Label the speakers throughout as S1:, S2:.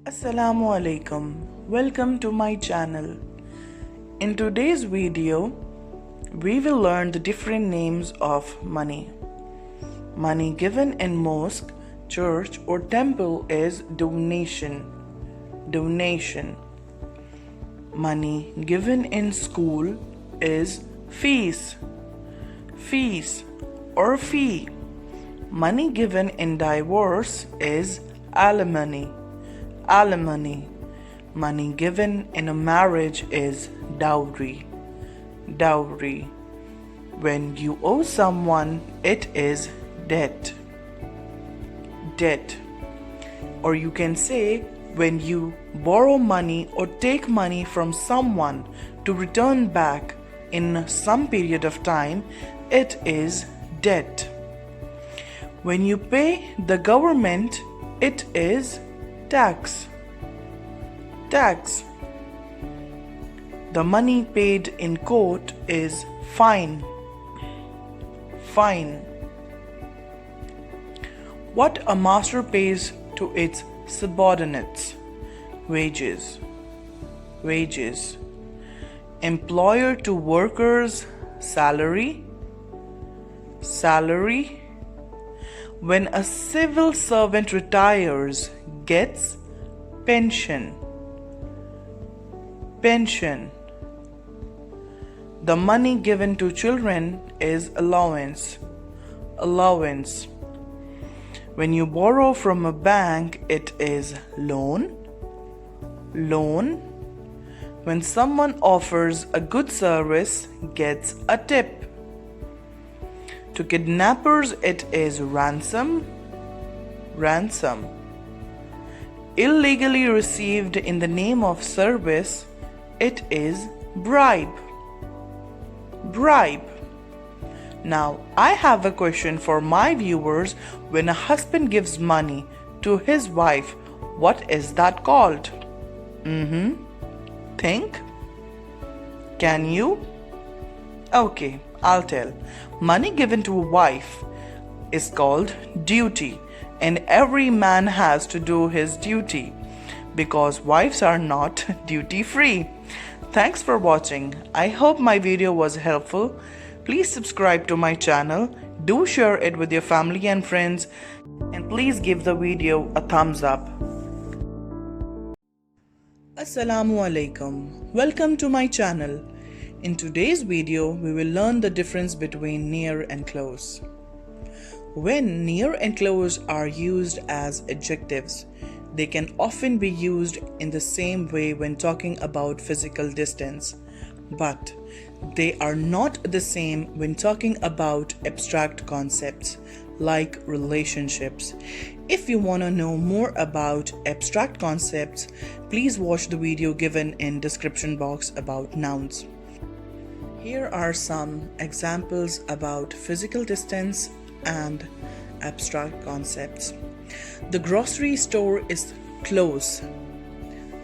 S1: Assalamu alaikum. Welcome to my channel. In today's video, we will learn the different names of money. Money given in mosque, church or temple is donation. Donation. Money given in school is fees. Fees or fee. Money given in divorce is alimony. Alimony. Money given in a marriage is dowry. Dowry. When you owe someone, it is debt. Debt. Or you can say when you borrow money or take money from someone to return back in some period of time, it is debt. When you pay the government, it is tax. Tax. The money paid in court is fine. Fine. What a master pays to its subordinates. Wages. Wages. Employer to workers. Salary. Salary. When a civil servant retires, gets pension. Pension. The money given to children is allowance. Allowance. When you borrow from a bank, it is loan. Loan. When someone offers a good service, gets a tip. To kidnappers, it is ransom. Ransom. Illegally received in the name of service, it is bribe. Bribe. Now, I have a question for my viewers. When a husband gives money to his wife, what is that called? Think? Can you? Okay, I'll tell. Money given to a wife is called duty, and every man has to do his duty because wives are not duty free. Thanks for watching. I hope my video was helpful. Please subscribe to my channel, do share it with your family and friends, and please give the video a thumbs up. Assalamu alaikum. Welcome to my channel. In today's video, we will learn the difference between near and close. When near and close are used as adjectives, they can often be used in the same way when talking about physical distance, but they are not the same when talking about abstract concepts like relationships. If you want to know more about abstract concepts, please watch the video given in description box about nouns. Here are some examples about physical distance and abstract concepts. The grocery store is close.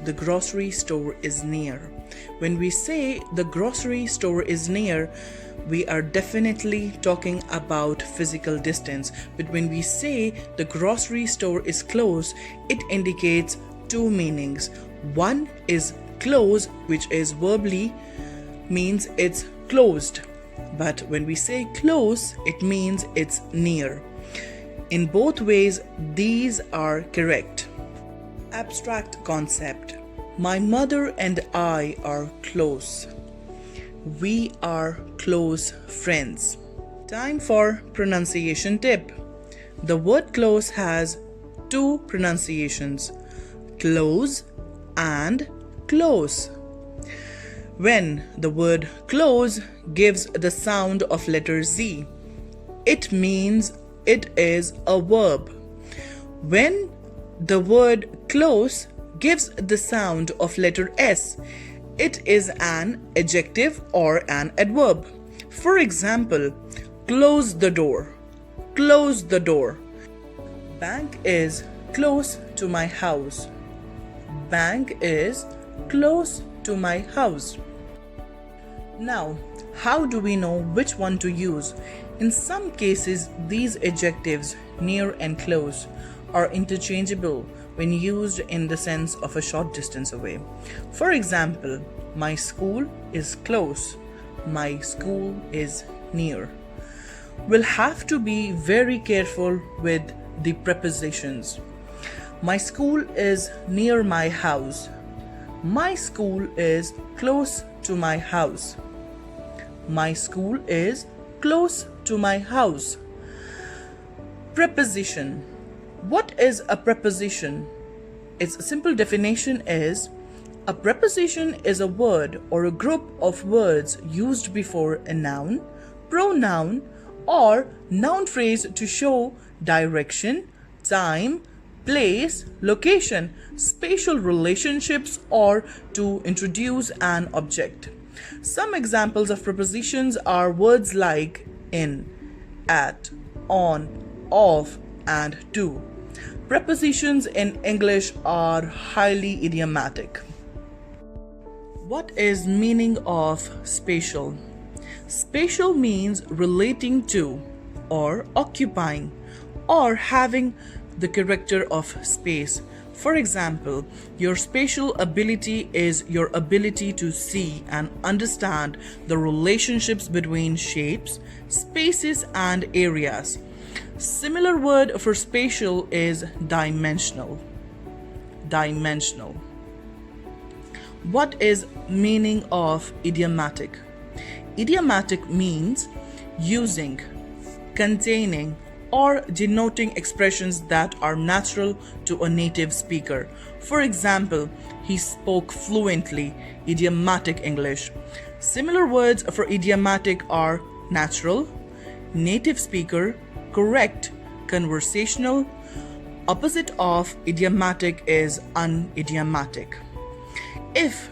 S1: The grocery store is near. When we say the grocery store is near, we are definitely talking about physical distance. But when we say the grocery store is close, it indicates two meanings. One is close, which is verbally means it's closed. But when we say close, it means it's near. In both ways, these are correct. Abstract concept. My mother and I are close. We are close friends. Time for pronunciation tip. The word close has two pronunciations, close and close. When the word close gives the sound of letter Z, it means it is a verb. When the word close gives the sound of letter S, it is an adjective or an adverb. For example, close the door. Close the door. Bank is close to my house. Bank is close to my house. Now, how do we know which one to use? In some cases, these adjectives, near and close, are interchangeable, when used in the sense of a short distance away. For example, my school is close, my school is near. We'll have to be very careful with the prepositions. My school is near my house. My school is close to my house. My school is close to my house. Preposition. What is a preposition? Its simple definition is a preposition is a word or a group of words used before a noun, pronoun, or noun phrase to show direction, time, place, location, spatial relationships, or to introduce an object. Some examples of prepositions are words like in, at, on, of, and to. Prepositions in English are highly idiomatic. What is meaning of spatial? Spatial means relating to, or occupying, or having the character of space. For example, your spatial ability is your ability to see and understand the relationships between shapes, spaces, and areas. Similar word for spatial is dimensional. Dimensional. What is meaning of idiomatic? Idiomatic means using, containing, or denoting expressions that are natural to a native speaker. For example, he spoke fluently, idiomatic English. Similar words for idiomatic are natural, native speaker, correct, conversational. Opposite of idiomatic is unidiomatic. If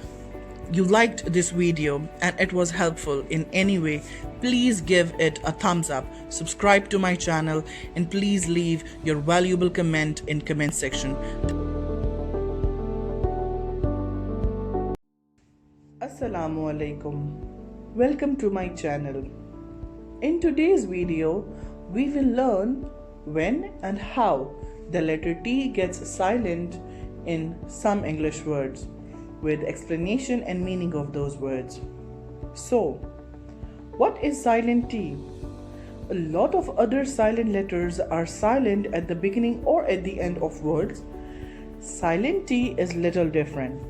S1: you liked this video and it was helpful in any way, please give it a thumbs up, subscribe to my channel, and please leave your valuable comment in comment section. Assalamu alaikum. Welcome to my channel. In today's video, we will learn when and how the letter T gets silent in some English words, with explanation and meaning of those words. So, what is silent T? A lot of other silent letters are silent at the beginning or at the end of words. Silent T is little different.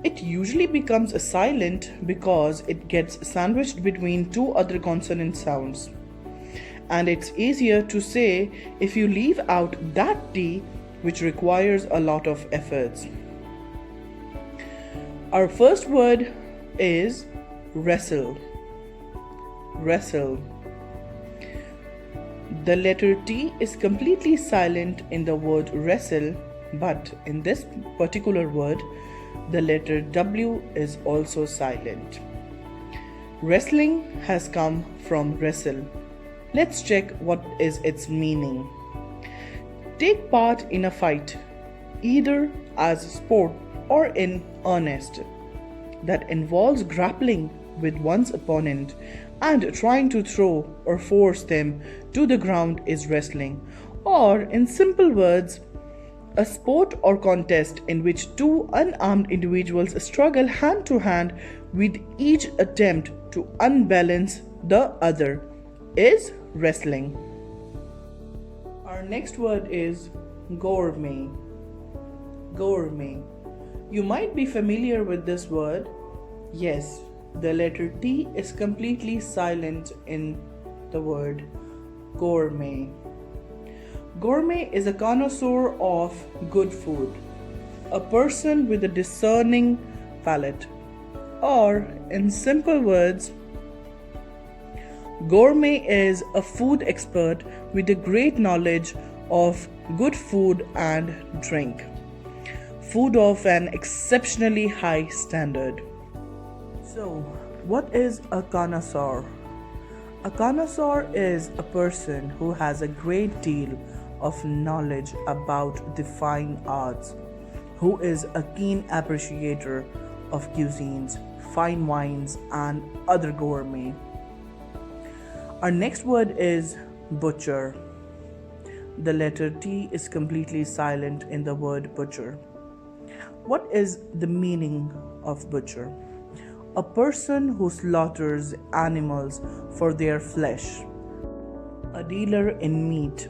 S1: It usually becomes a silent because it gets sandwiched between two other consonant sounds. And it's easier to say if you leave out that T, which requires a lot of efforts. Our first word is wrestle. Wrestle. The letter T is completely silent in the word wrestle, but in this particular word, the letter W is also silent. Wrestling has come from wrestle. Let's check what is its meaning. Take part in a fight, either as sport or in earnest, that involves grappling with one's opponent and trying to throw or force them to the ground is wrestling. Or in simple words, a sport or contest in which two unarmed individuals struggle hand to hand with each attempt to unbalance the other is wrestling. Our next word is gourmet. Gourmet. You might be familiar with this word. Yes, the letter T is completely silent in the word gourmet. Gourmet is a connoisseur of good food, a person with a discerning palate. Or, in simple words, gourmet is a food expert with a great knowledge of good food and drink. Food of an exceptionally high standard. So, what is a connoisseur? A connoisseur is a person who has a great deal of knowledge about the fine arts, who is a keen appreciator of cuisines, fine wines, and other gourmet. Our next word is butcher. the letter T is completely silent in the word butcher. What is the meaning of butcher? A person who slaughters animals for their flesh. A dealer in meat,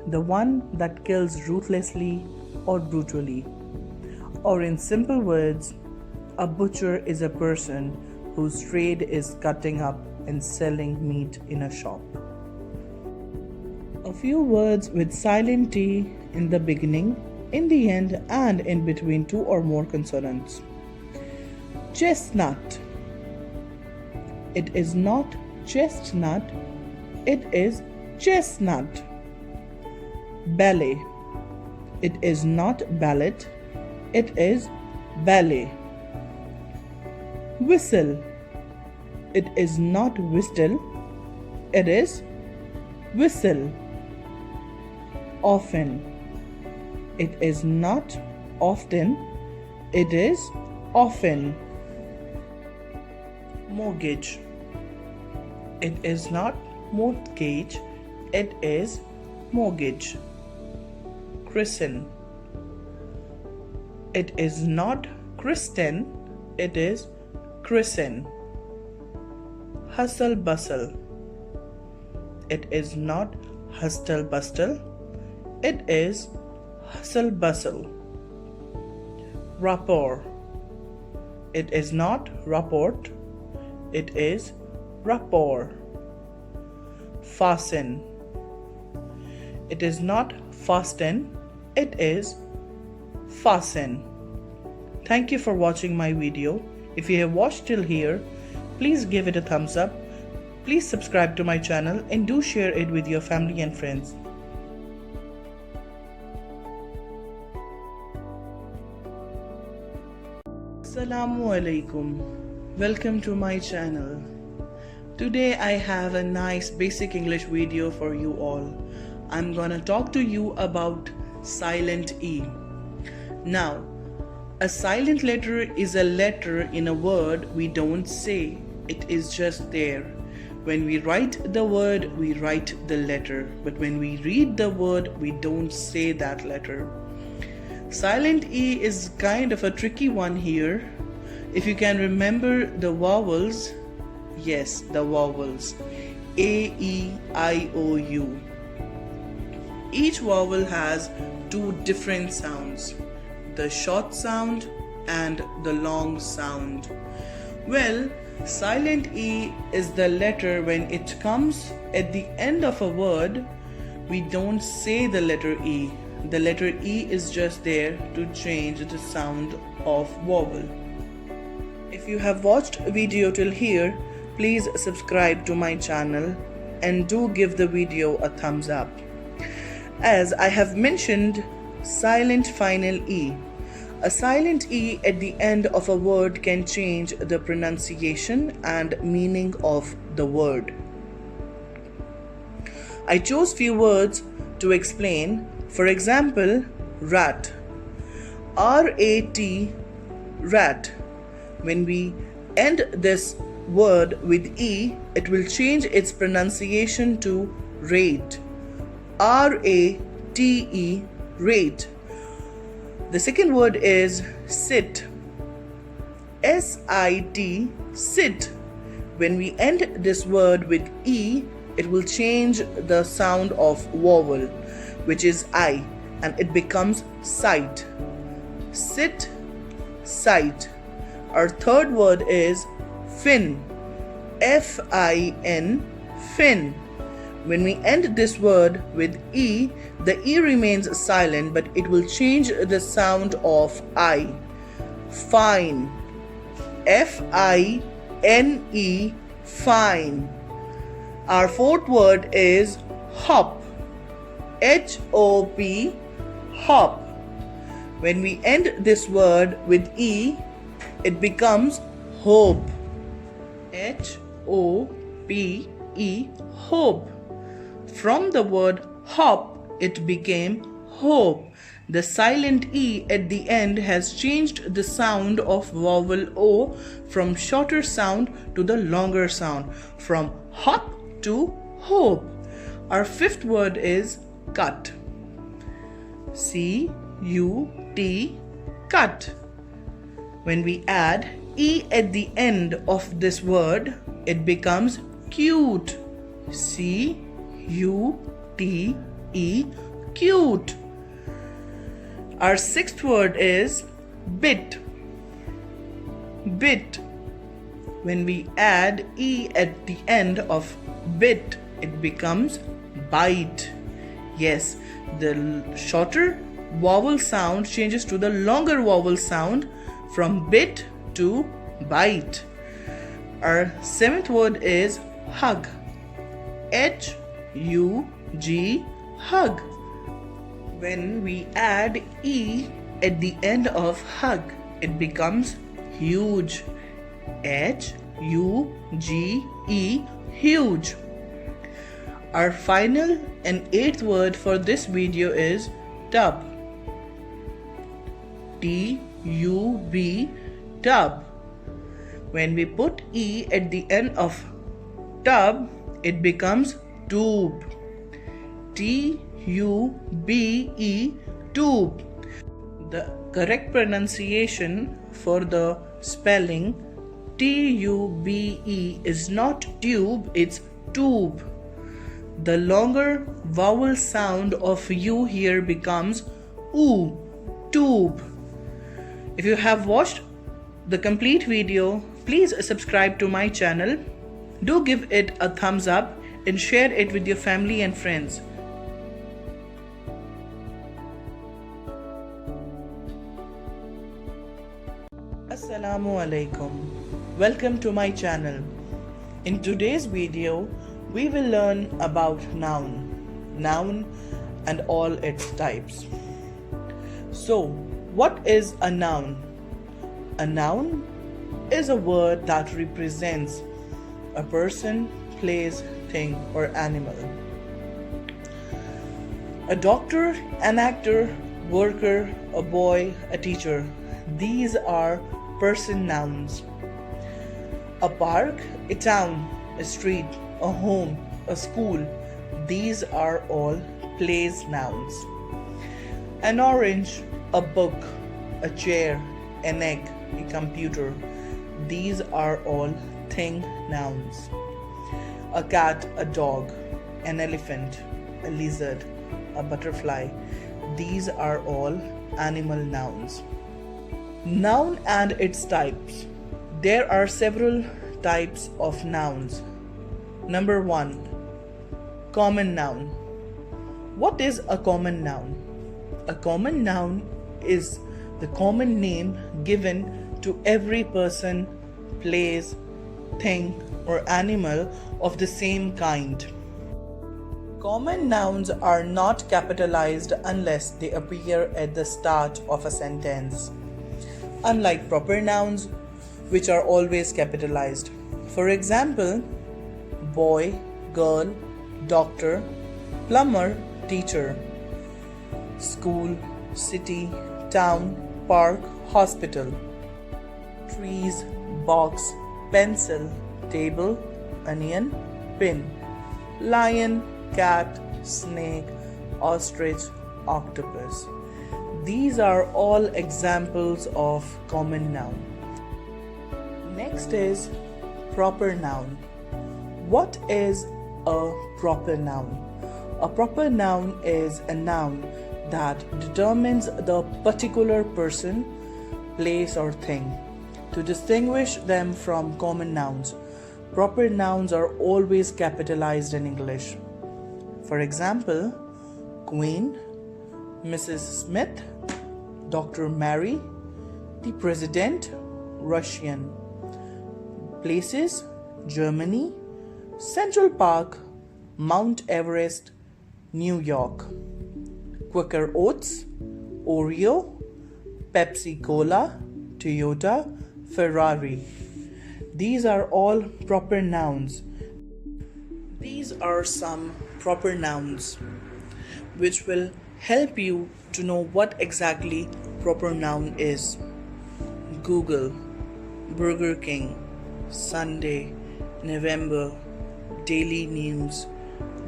S1: the one that kills ruthlessly or brutally. Or in simple words, a butcher is a person whose trade is cutting up and selling meat in a shop. A few words with silent T in the beginning, in the end, and in between two or more consonants. Chestnut. It is not chestnut, it is chestnut. Ballet. It is not ballet, it is ballet. Whistle. It is not whistle, it is whistle. Often. It is not often, it is often. Mortgage. It is not mortgage, it is mortgage. Christen. It is not Kristen, it is christen. Hustle bustle. It is not hustle bustle, it is hustle bustle. Rapport. It is not rapport, it is rapport. Fasten. It is not fasten, it is fasten. Thank you for watching my video. If you have watched till here, please give it a thumbs up. Please subscribe to my channel and do share it with your family and friends. Assalamu alaikum. Welcome to my channel. Today I have a nice basic English video for you all. I'm gonna talk to you about silent E. Now, a silent letter is a letter in a word we don't say. It is just there. When we write the word, we write the letter. But when we read the word, we don't say that letter. Silent E is kind of a tricky one here. If you can remember the vowels, yes, the vowels. A, E, I, O, U. Each vowel has two different sounds, the short sound and the long sound. Well, silent E is the letter when it comes at the end of a word, we don't say the letter E. The letter E is just there to change the sound of vowel. If you have watched video till here, please subscribe to my channel and do give the video a thumbs up. As I have mentioned, silent final E. A silent E at the end of a word can change the pronunciation and meaning of the word. I chose few words to explain. For example, rat. R-A-T, rat. When we end this word with E, it will change its pronunciation to rate. R-A-T-E, rate. The second word is sit. S-I-T, sit. When we end this word with E, it will change the sound of vowel, which is I, and it becomes sight. Sit, sight. Our third word is fin. F-I-N, fin. When we end this word with E, the E remains silent, but it will change the sound of I. Fine. F-I-N-E, fine. Our fourth word is hop. H-O-P, hop. When we end this word with E, it becomes hope. H-O-P-E, hope. From the word hop, it became hope. The silent E at the end has changed the sound of vowel O from shorter sound to the longer sound, from hop to hope. Our fifth word is cut. C-U-T, cut. When we add E at the end of this word, it becomes cute. C-U-T-E, cute. Our sixth word is bit. Bit. When we add E at the end of bit, it becomes bite. Yes, the shorter vowel sound changes to the longer vowel sound from bit to bite. Our seventh word is hug. H-U-G, hug. When we add E at the end of hug, it becomes huge. H-U-G-E, huge. Our final and eighth word for this video is tub. T-U-B, tub. When we put E at the end of tub, it becomes tube. T-U-B-E, tube. The correct pronunciation for the spelling T-U-B-E is not tube, it's tube. The longer vowel sound of U here becomes oo, tube. If you have watched the complete video, please subscribe to my channel. Do give it a thumbs up and share it with your family and friends. Assalamu alaikum. Welcome to my channel. In today's video, we will learn about noun and all its types. So, what is a noun? A noun is a word that represents a person, place, thing, or animal. A doctor, an actor, worker, a boy, a teacher. These are person nouns. A park, a town, a street, a home, a school. These are all place nouns. An orange, a book, a chair, an egg, a computer. These are all thing nouns. A cat, a dog, an elephant, a lizard, a butterfly. These are all animal nouns. Noun and its types. There are several types of nouns. Number 1. Common noun. What is a common noun? A common noun is the common name given to every person, place, thing, or animal of the same kind. Common nouns are not capitalized unless they appear at the start of a sentence, unlike proper nouns, which are always capitalized. For example, boy, girl, doctor, plumber, teacher, school, city, town, park, hospital, trees, box, pencil, table, onion, pin, lion, cat, snake, ostrich, octopus. These are all examples of common noun. Next is proper noun. What is a proper noun? A proper noun is a noun that determines the particular person, place, or thing. To distinguish them from common nouns, proper nouns are always capitalized in English. For example, Queen, Mrs. Smith, Dr. Mary, the President, Russian. Places, Germany, Central Park, Mount Everest, New York. Quaker Oats, Oreo, Pepsi Cola, Toyota, Ferrari. These are all proper nouns. These are some proper nouns which will help you to know what exactly proper noun is. Google, Burger King, Sunday, November, Daily News,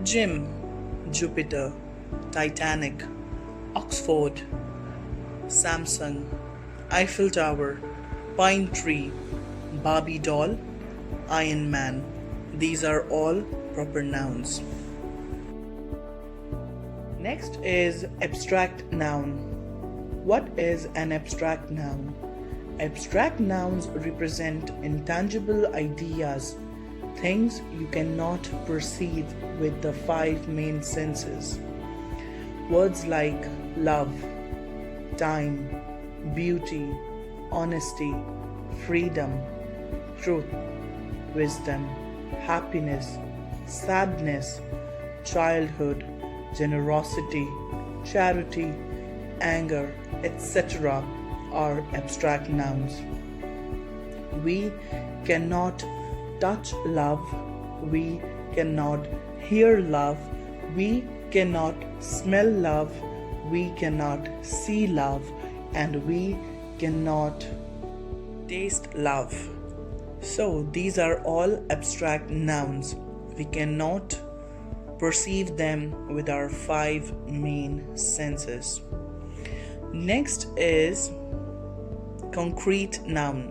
S1: Gym, Jupiter, Titanic, Oxford, Samsung, Eiffel Tower, pine tree, Barbie doll, Iron Man. These are all proper nouns. Next is abstract noun. What is an abstract noun? Abstract nouns represent intangible ideas, things you cannot perceive with the five main senses. Words like love, time, beauty, honesty, freedom, truth, wisdom, happiness, sadness, childhood, generosity, charity, anger, etc. are abstract nouns. We cannot touch love, we cannot hear love, we cannot smell love, we cannot see love, and we cannot taste love. So these are all abstract nouns. We cannot perceive them with our five main senses. Next is concrete noun.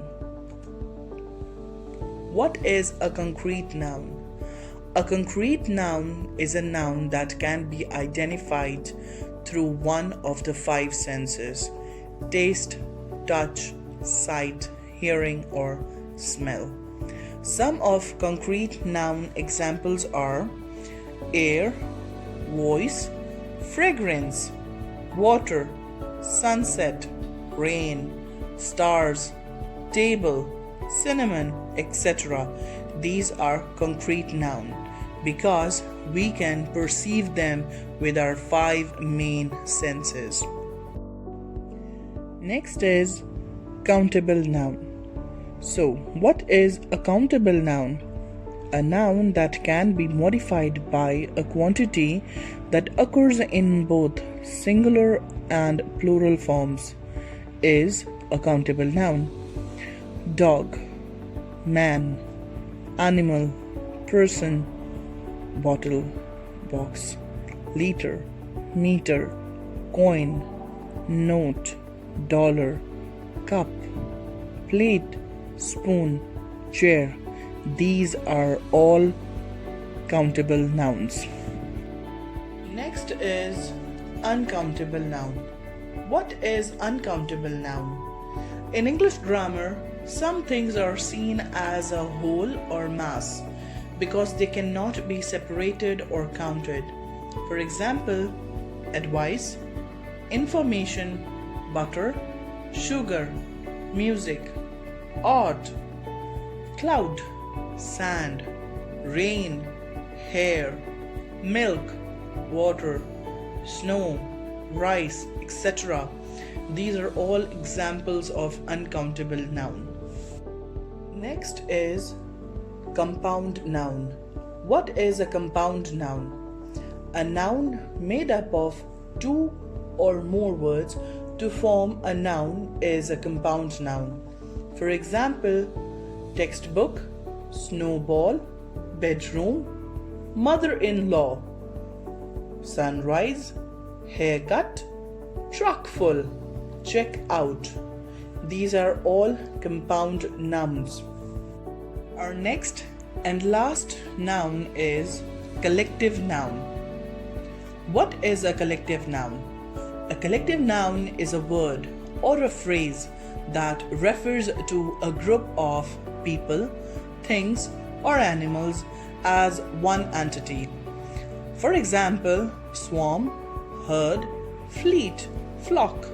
S1: What is a concrete noun? A concrete noun is a noun that can be identified through one of the five senses: taste, touch, sight, hearing, or smell. Some of concrete noun examples are air, voice, fragrance, water, sunset, rain, stars, table, cinnamon, etc. These are concrete noun because we can perceive them with our five main senses. Next is countable noun. So, what is a countable noun? A noun that can be modified by a quantity that occurs in both singular and plural forms is a countable noun. Dog, man, animal, person, bottle, box, liter, meter, coin, note, dollar, cup, plate, spoon, chair. These are all countable nouns. Next is uncountable noun. What is uncountable noun? In English grammar, some things are seen as a whole or mass because they cannot be separated or counted. For example, advice, information, butter, sugar, music, art, cloud, sand, rain, hair, milk, water, snow, rice, etc. These are all examples of uncountable noun. Next is compound noun. What is a compound noun? A noun made up of two or more words to form a noun is a compound noun. For example, textbook, snowball, bedroom, mother-in-law, sunrise, haircut, truck full, check out. These are all compound nouns. Our next and last noun is collective noun. What is a collective noun? A collective noun is a word or a phrase that refers to a group of people, things, or animals as one entity. For example, swarm, herd, fleet, flock,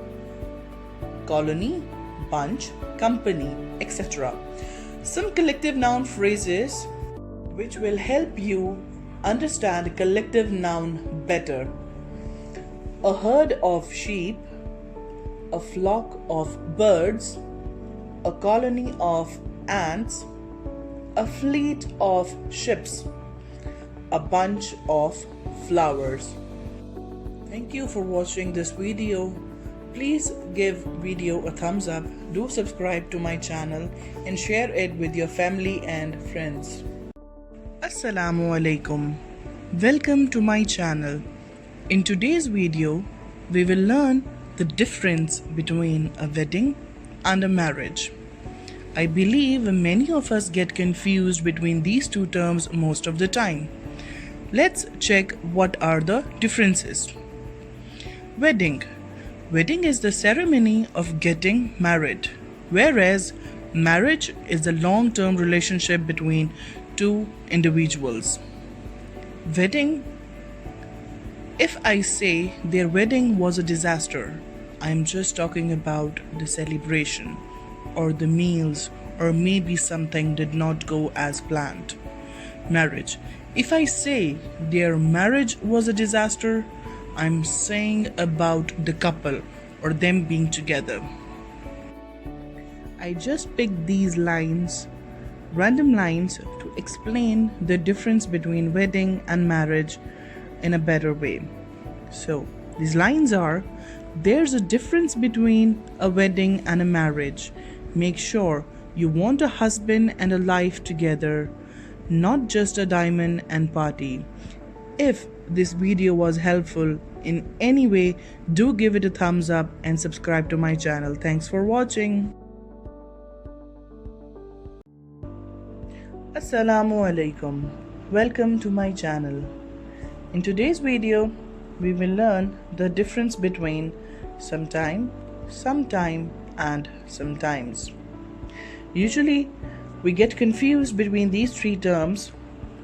S1: colony, bunch, company, etc. Some collective noun phrases which will help you understand collective noun better. A herd of sheep, a flock of birds, a colony of ants, a fleet of ships, a bunch of flowers. Thank you for watching this video. Please give video a thumbs up, do subscribe to my channel and share it with your family and friends. Assalamu alaikum. Welcome to my channel. In today's video, we will learn the difference between a wedding and a marriage. I believe many of us get confused between these two terms most of the time. Let's check what are the differences. Wedding. Wedding is the ceremony of getting married, whereas marriage is the long-term relationship between two individuals. Wedding. If I say their wedding was a disaster, I'm just talking about the celebration or the meals, or maybe something did not go as planned. Marriage. If I say their marriage was a disaster, I'm saying about the couple or them being together. I just picked these lines, random lines, to explain the difference between wedding and marriage in a better way. So, these lines are: there's a difference between a wedding and a marriage. Make sure you want a husband and a life together, not just a diamond and party. If this video was helpful in any way, do give it a thumbs up and subscribe to my channel. Thanks for watching. Assalamu alaikum. Welcome to my channel. In today's video, we will learn the difference between sometime, and sometimes. Usually, we get confused between these three terms,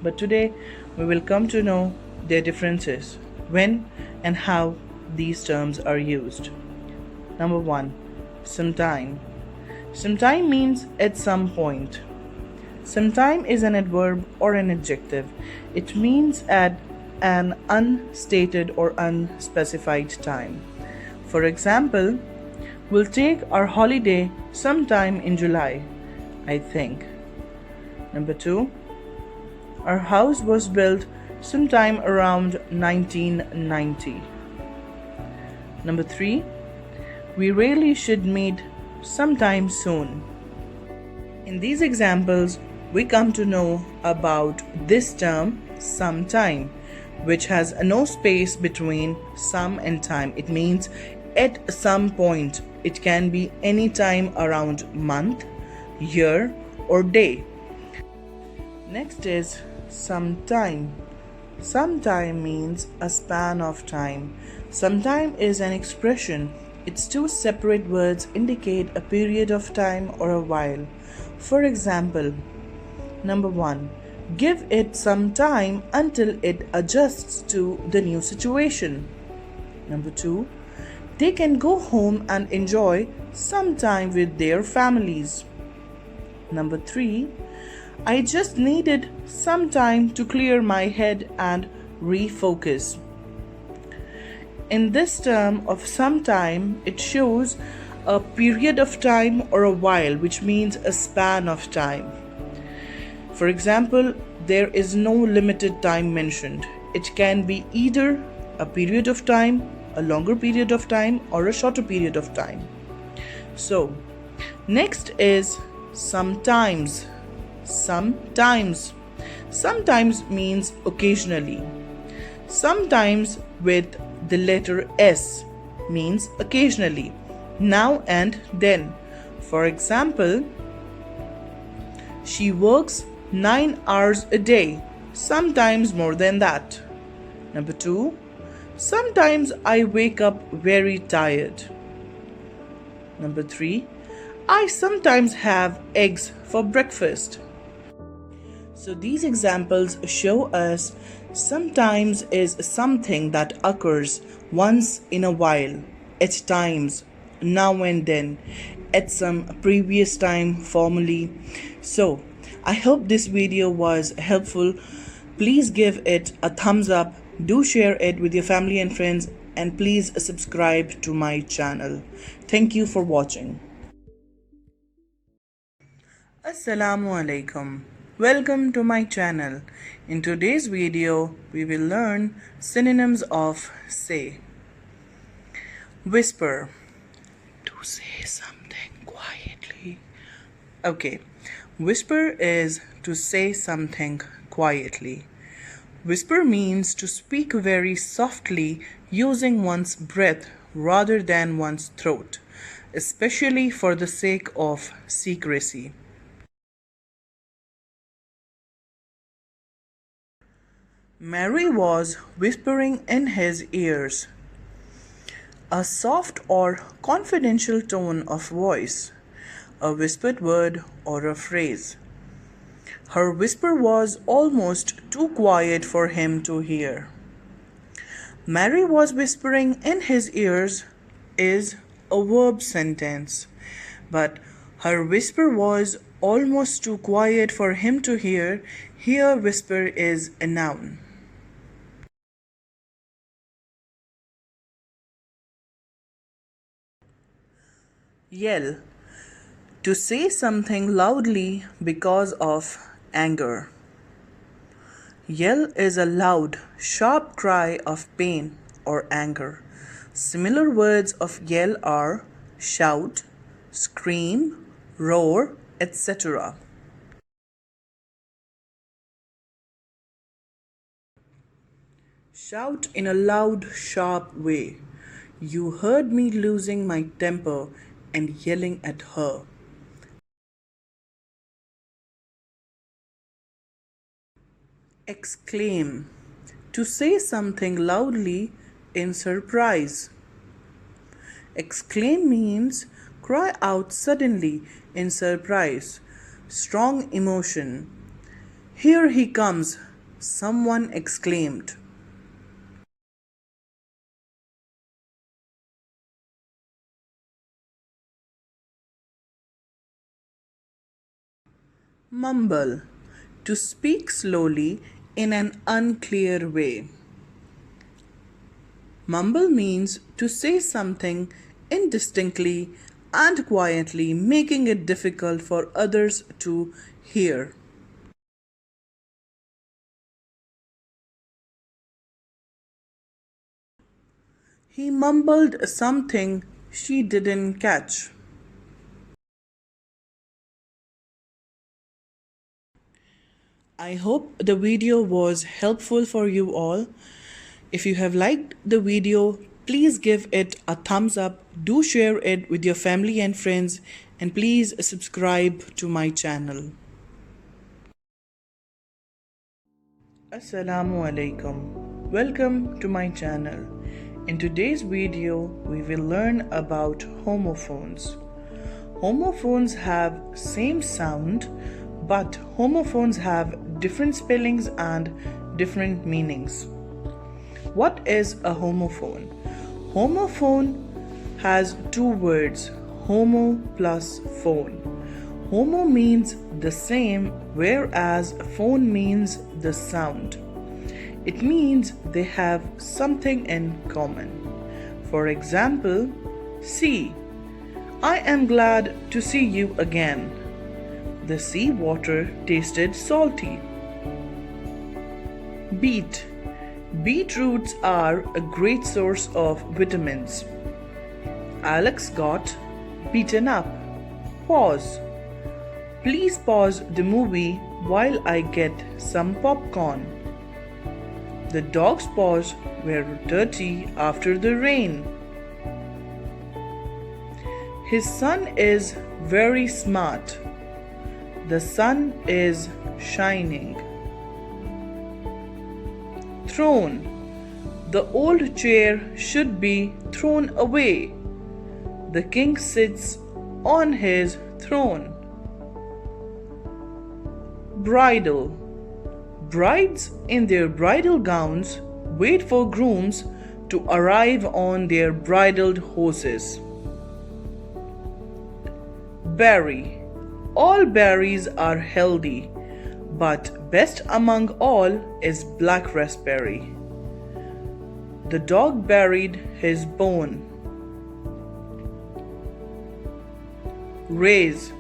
S1: but today we will come to know their differences, when and how these terms are used. Number 1. Sometime. Sometime means at some point. Sometime is an adverb or an adjective. It means at an unstated or unspecified time. For example, we'll take our holiday sometime in July, I think. Number 2, our house was built sometime around 1990. Number 3, we really should meet sometime soon. In these examples, we come to know about this term sometime, which has no space between some and time. It means at some point. It can be any time around month, year, or day. Next is sometime. Sometime means a span of time. Sometime is an expression. Its two separate words indicate a period of time or a while. For example, number 1, give it some time until it adjusts to the new situation. Number 2, they can go home and enjoy some time with their families. Number 3, I just needed some time to clear my head and refocus. In this term of some time, it shows a period of time or a while, which means a span of time. For example, there is no limited time mentioned. It can be either a period of time, a longer period of time, or a shorter period of time. So, next is sometimes. Sometimes. Sometimes means occasionally. Sometimes with the letter S means occasionally, now and then. For example, she works 9 hours a day, sometimes more than that. Number 2, sometimes I wake up very tired. Number 3, I sometimes have eggs for breakfast. So these examples show us sometimes is something that occurs once in a while, at times, now and then, at some previous time formally. So I hope this video was helpful. Please give it a thumbs up, do share it with your family and friends, and please subscribe to my channel. Thank you for watching. Assalamu alaikum. Welcome to my channel. In today's video, we will learn synonyms of say. Whisper. To say something quietly. Okay. Whisper is to say something quietly. Whisper means to speak very softly using one's breath rather than one's throat, especially for the sake of secrecy. Mary was whispering in his ears, a soft or confidential tone of voice, a whispered word or a phrase. Her whisper was almost too quiet for him to hear. Mary was whispering in his ears is a verb sentence, but her whisper was almost too quiet for him to hear. Here, whisper is a noun. Yell. To say something loudly because of anger. Yell is a loud, sharp cry of pain or anger. Similar words of yell are shout, scream, roar, etc. Shout in a loud, sharp way. You heard me losing my temper and yelling at her. Exclaim. To say something loudly in surprise. Exclaim means cry out suddenly in surprise, strong emotion. Here he comes, someone exclaimed. Mumble. To speak slowly in an unclear way. Mumble means to say something indistinctly and quietly, making it difficult for others to hear. He mumbled something she didn't catch. I hope the video was helpful for you all. If you have liked the video, please give it a thumbs up. Do share it with your family and friends, and please subscribe to my channel. Assalamu alaikum. Welcome to my channel. In today's video, we will learn about homophones. Homophones have same sound, but homophones have different spellings and different meanings. What is a homophone? Homophone has two words, homo plus phone. Homo means the same, whereas phone means the sound. It means they have something in common. For example, sea. I am glad to see you again. The sea water tasted salty. Beet. Beetroots are a great source of vitamins. Alex got beaten up. Pause. Please pause the movie while I get some popcorn. The dog's paws were dirty after the rain. His son is very smart. The sun is shining. Thrown. The old chair should be thrown away. The king sits on his throne. Bridal. Brides in their bridal gowns wait for grooms to arrive on their bridal horses. Berry. All berries are healthy, but best among all is black raspberry. The dog buried his bone. Rays.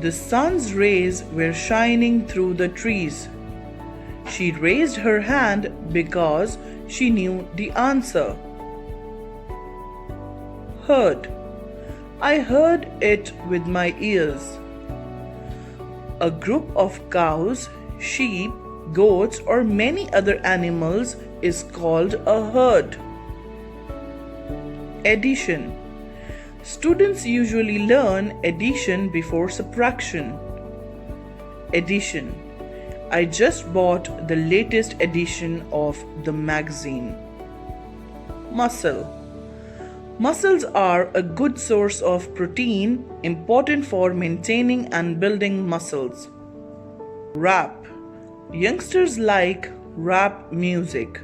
S1: The sun's rays were shining through the trees. She raised her hand because she knew the answer. Heard. I heard it with my ears. A group of cows, sheep, goats, or many other animals is called a herd. Addition. Students usually learn addition before subtraction. Edition. I just bought the latest edition of the magazine. Muscle. Muscles are a good source of protein, important for maintaining and building muscles. Rap. Youngsters like rap music.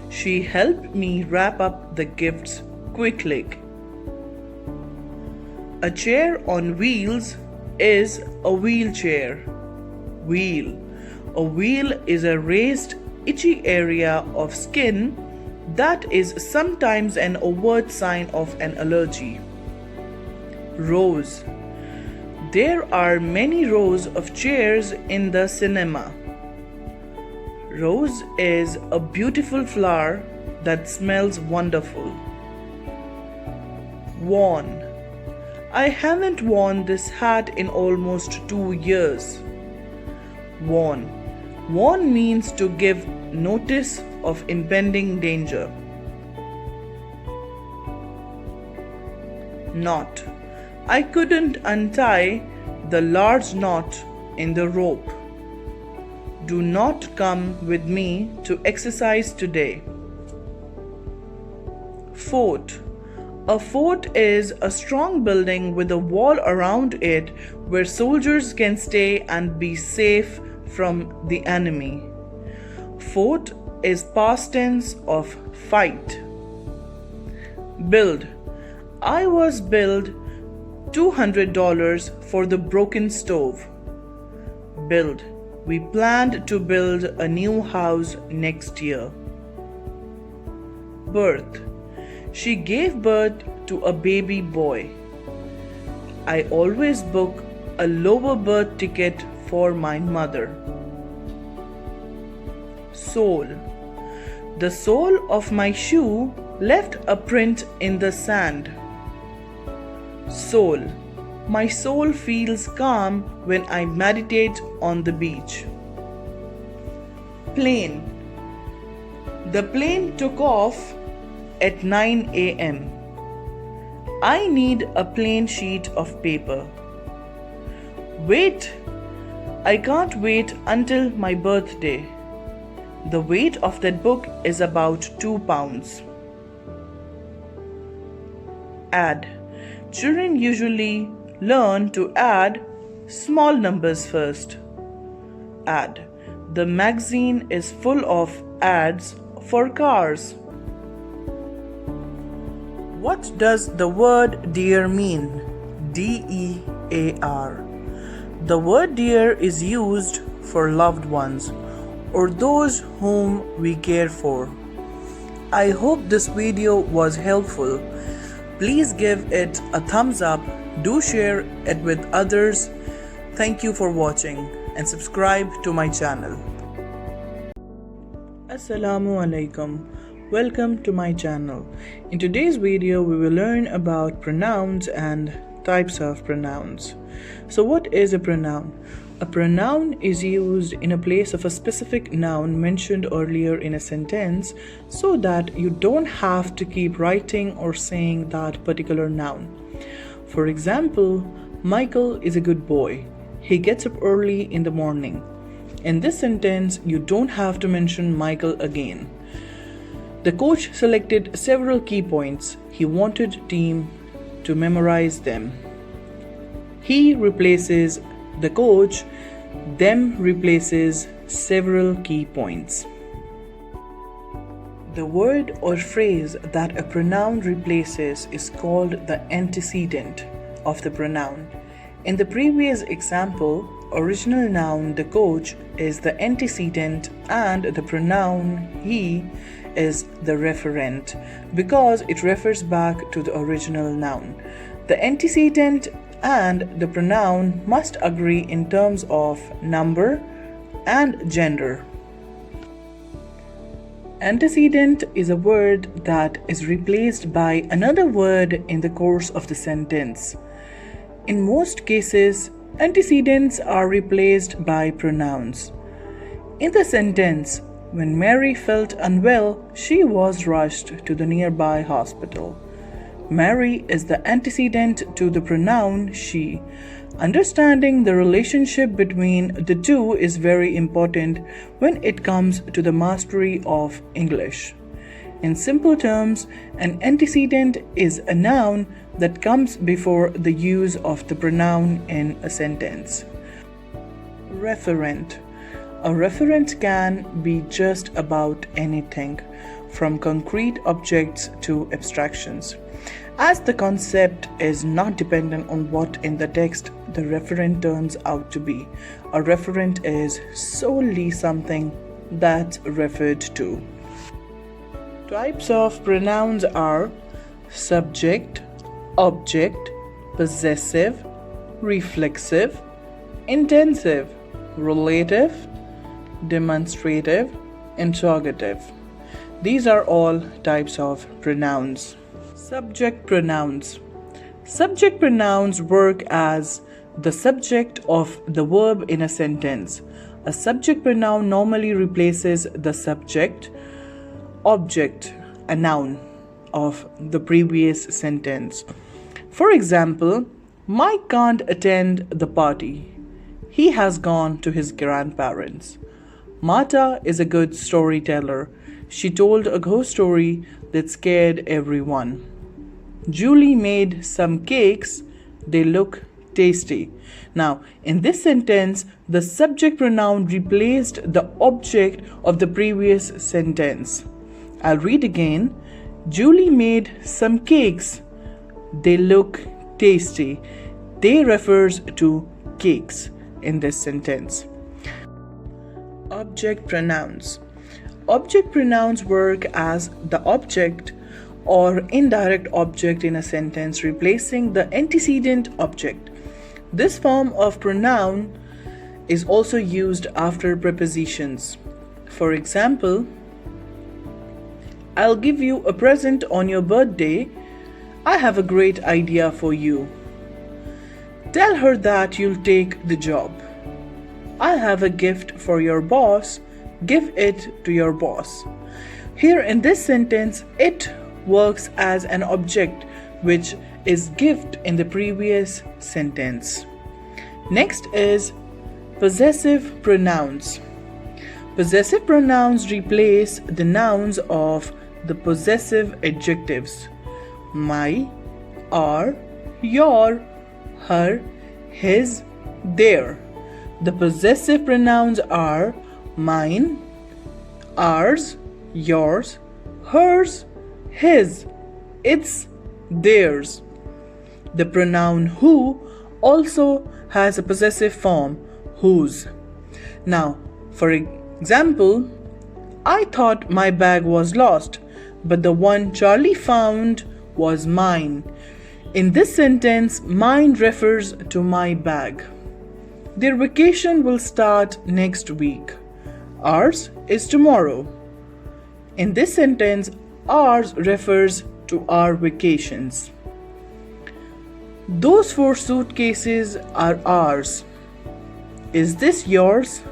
S1: She helped me wrap up the gifts quickly. A chair on wheels is a wheelchair. Wheal. A wheal is a raised, itchy area of skin that is sometimes an overt sign of an allergy. Rows. There are many rows of chairs in the cinema. Rose is a beautiful flower that smells wonderful. Worn. I haven't worn this hat in almost 2 years. Warn. Warn means to give notice of impending danger. Knot. I couldn't untie the large knot in the rope. Do not come with me to exercise today. Fort. A fort is a strong building with a wall around it where soldiers can stay and be safe from the enemy. Fort is past tense of fight. Build. I was billed $200 for the broken stove. Build. We planned to build a new house next year. Birth. She gave birth to a baby boy. I always book a lower berth ticket for my mother. Sole. The sole of my shoe left a print in the sand. Soul. My soul feels calm when I meditate on the beach. Plane. The plane took off at 9 a.m. I need a plain sheet of paper. Wait. I can't wait until my birthday. The weight of that book is about 2 pounds. Add. Children usually learn to add small numbers first. Ad. The magazine is full of ads for cars. What does the word dear mean? D-E-A-R. The word dear is used for loved ones or those whom we care for. I hope this video was helpful. Please give it a thumbs up, do share it with others. Thank you for watching and subscribe to my channel. Assalamu alaikum. Welcome to my channel. In today's video we will learn about pronouns and types of pronouns. So what is a pronoun? A pronoun is used in a place of a specific noun mentioned earlier in a sentence so that you don't have to keep writing or saying that particular noun. For example, Michael is a good boy. He gets up early in the morning. In this sentence, you don't have to mention Michael again. The coach selected several key points. He wanted team to memorize them. He replaces the coach, them replaces several key points. The word or phrase that a pronoun replaces is called the antecedent of the pronoun. In the previous example, original noun the coach is the antecedent and the pronoun he is the referent because it refers back to the original noun. The antecedent and the pronoun must agree in terms of number and gender. Antecedent is a word that is replaced by another word in the course of the sentence. In most cases, antecedents are replaced by pronouns. In the sentence, when Mary felt unwell, she was rushed to the nearby hospital. Mary is the antecedent to the pronoun she. Understanding the relationship between the two is very important when it comes to the mastery of English. In simple terms, an antecedent is a noun that comes before the use of the pronoun in a sentence. Referent. A referent can be just about anything, from concrete objects to abstractions. As the concept is not dependent on what in the text the referent turns out to be, a referent is solely something that's referred to. Types of pronouns are subject, object, possessive, reflexive, intensive, relative, demonstrative, interrogative. These are all types of pronouns. Subject pronouns. Subject pronouns work as the subject of the verb in a sentence. A subject pronoun normally replaces the subject, object, a noun of the previous sentence. For example, Mike can't attend the party. He has gone to his grandparents. Marta is a good storyteller. She told a ghost story that scared everyone. Julie made some cakes. They look tasty. Now, in this sentence, the subject pronoun replaced the object of the previous sentence. I'll read again. Julie made some cakes. They look tasty. They refers to cakes in this sentence. Object pronouns. Object pronouns work as the object or indirect object in a sentence, replacing the antecedent object. This form of pronoun is also used after prepositions. For example, I'll give you a present on your birthday. I have a great idea for you. Tell her that you'll take the job. I have a gift for your boss. Give it to your boss. Here in this sentence, it works as an object, which is gift in the previous sentence. Next is possessive pronouns. Possessive pronouns replace the nouns of the possessive adjectives my, our, your, her, his, their. The possessive pronouns are mine, ours, yours, hers, his, its, theirs. The pronoun who also has a possessive form, whose. Now, for example, I thought my bag was lost, but the one Charlie found was mine. In this sentence, mine refers to my bag. Their vacation will start next week. Ours is tomorrow. In this sentence, ours refers to our vacations. Those 4 suitcases are ours. Is this yours?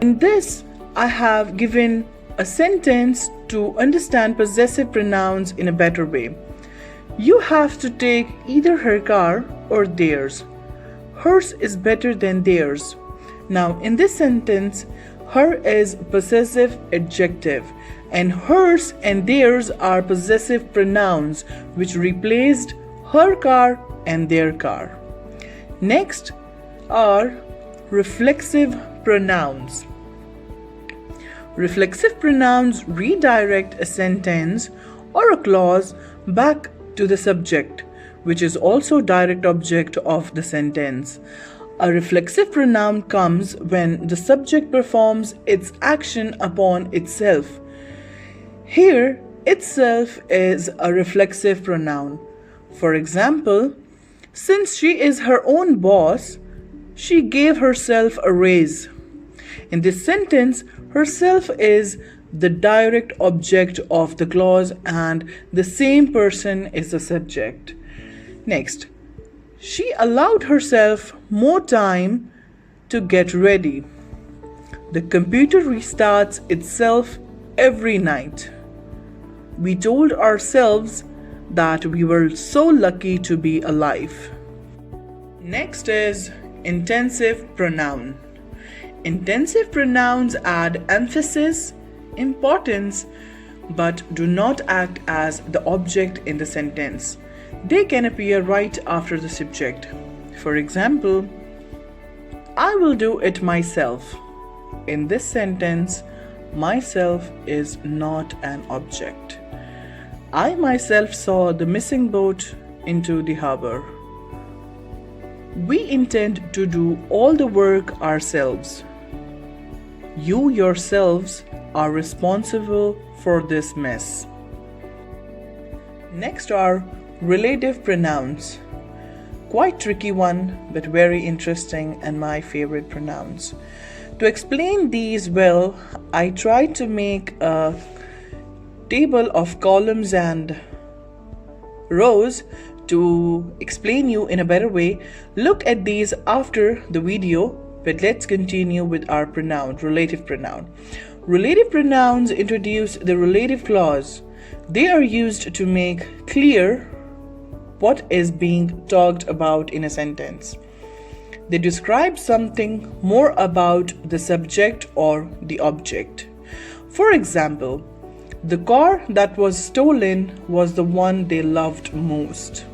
S1: In this, I have given a sentence to understand possessive pronouns in a better way. You have to take either her car or theirs. Hers is better than theirs. Now, in this sentence, her is possessive adjective, and hers and theirs are possessive pronouns which replaced her car and their car. Next are reflexive pronouns. Reflexive pronouns redirect a sentence or a clause back to the subject, which is also direct object of the sentence. A reflexive pronoun comes when the subject performs its action upon itself. Here, itself is a reflexive pronoun. For example, since she is her own boss, she gave herself a raise. In this sentence, herself is the direct object of the clause and the same person is the subject. Next, she allowed herself more time to get ready. The computer restarts itself every night. We told ourselves that we were so lucky to be alive. Next is intensive pronoun. Intensive pronouns add emphasis, importance, but do not act as the object in the sentence. They can appear right after the subject. For example, I will do it myself. In this sentence, myself is not an object. I myself saw the missing boat into the harbor. We intend to do all the work ourselves. You yourselves are responsible for this mess. Next are relative pronouns. Quite tricky one, but very interesting and my favorite pronouns. To explain these well, I tried to make a table of columns and rows to explain you in a better way. Look at these after the video, but let's continue with our pronoun, relative pronoun. Relative pronouns introduce the relative clause. They are used to make clear what is being talked about in a sentence. They describe something more about the subject or the object. For example, the car that was stolen was the one they loved most.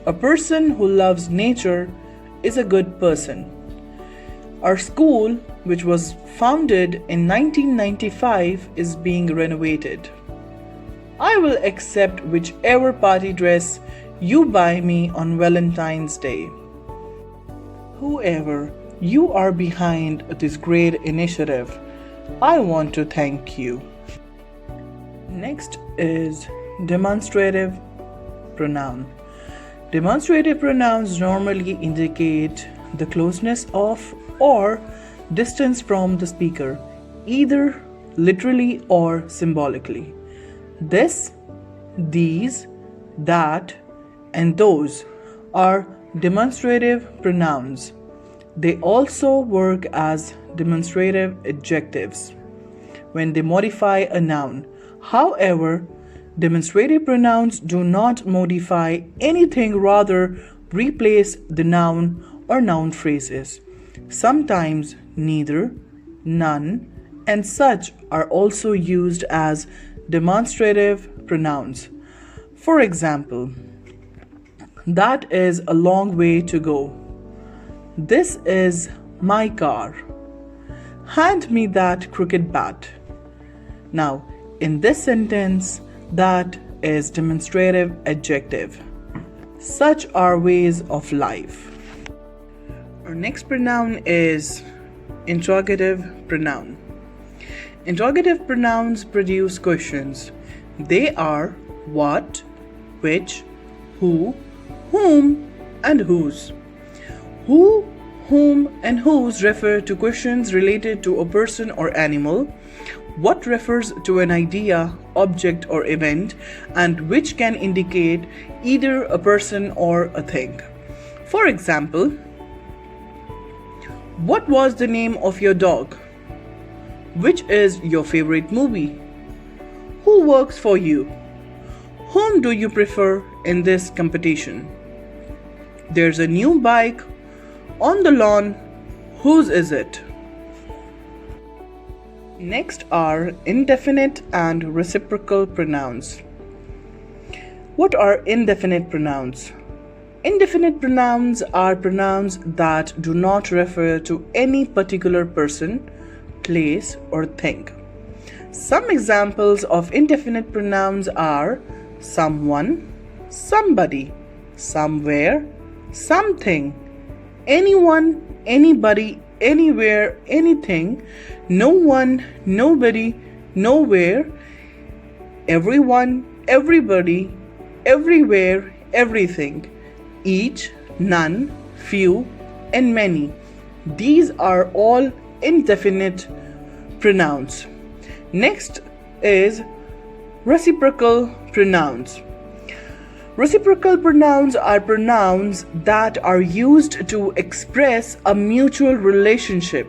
S1: A person who loves nature is a good person. Our school, which was founded in 1995, is being renovated. I will accept whichever party dress you buy me on Valentine's Day. Whoever you are behind this great initiative, I want to thank you. Next is demonstrative pronoun. Demonstrative pronouns normally indicate the closeness of or distance from the speaker, either literally or symbolically. This, these, that, and those are demonstrative pronouns. They also work as demonstrative adjectives when they modify a noun. However, demonstrative pronouns do not modify anything, rather replace the noun or noun phrases. Sometimes neither, none, and such are also used as demonstrative pronouns. For example, that is a long way to go. This is my car. Hand me that crooked bat. Now, in this sentence, that is demonstrative adjective. Such are ways of life. Our next pronoun is interrogative pronoun. Interrogative pronouns produce questions. They are what, which, who, whom, and whose. Who, whom, and whose refer to questions related to a person or animal. What refers to an idea, object, or event, and which can indicate either a person or a thing. For example, what was the name of your dog? Which is your favorite movie? Who works for you? Whom do you prefer in this competition? There's a new bike on the lawn. Whose is it? Next are indefinite and reciprocal pronouns. What are indefinite pronouns? Indefinite pronouns are pronouns that do not refer to any particular person, place, or thing. Some examples of indefinite pronouns are someone, somebody, somewhere, something, anyone, anybody, anywhere, anything, no one, nobody, nowhere, everyone, everybody, everywhere, everything, each, none, few, and many. These are all indefinite pronouns. Next is reciprocal pronouns. Reciprocal pronouns are pronouns that are used to express a mutual relationship.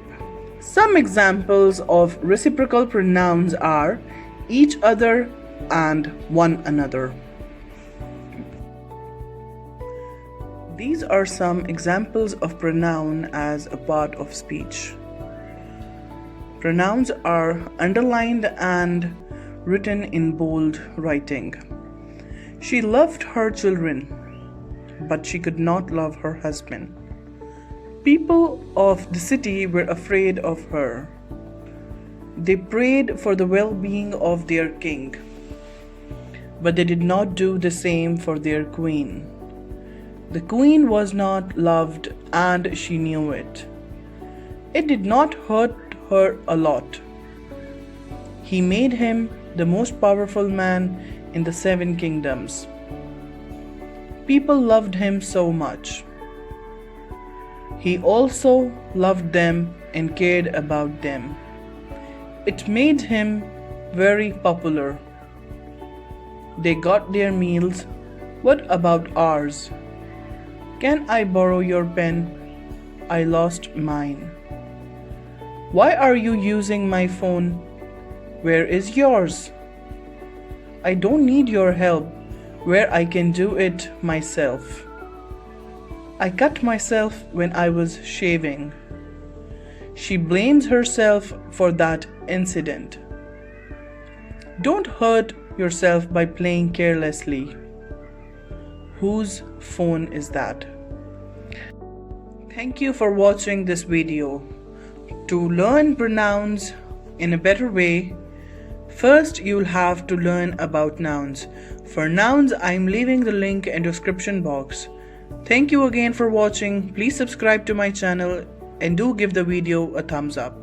S1: Some examples of reciprocal pronouns are each other and one another. These are some examples of pronoun as a part of speech. Pronouns are underlined and written in bold writing. She loved her children, but she could not love her husband. People of the city were afraid of her. They prayed for the well-being of their king, but they did not do the same for their queen. The queen was not loved and she knew it. It did not hurt her a lot. He made him the most powerful man in the 7 kingdoms. People loved him so much. He also loved them and cared about them. It made him very popular. They got their meals. What about ours? Can I borrow your pen? I lost mine. Why are you using my phone? Where is yours? I don't need your help where I can do it myself. I cut myself when I was shaving. She blames herself for that incident. Don't hurt yourself by playing carelessly. Whose phone is that? Thank you for watching this video. To learn pronouns in a better way, first you'll have to learn about nouns. For nouns, I'm leaving the link in the description box. Thank you again for watching. Please subscribe to my channel and do give the video a thumbs up.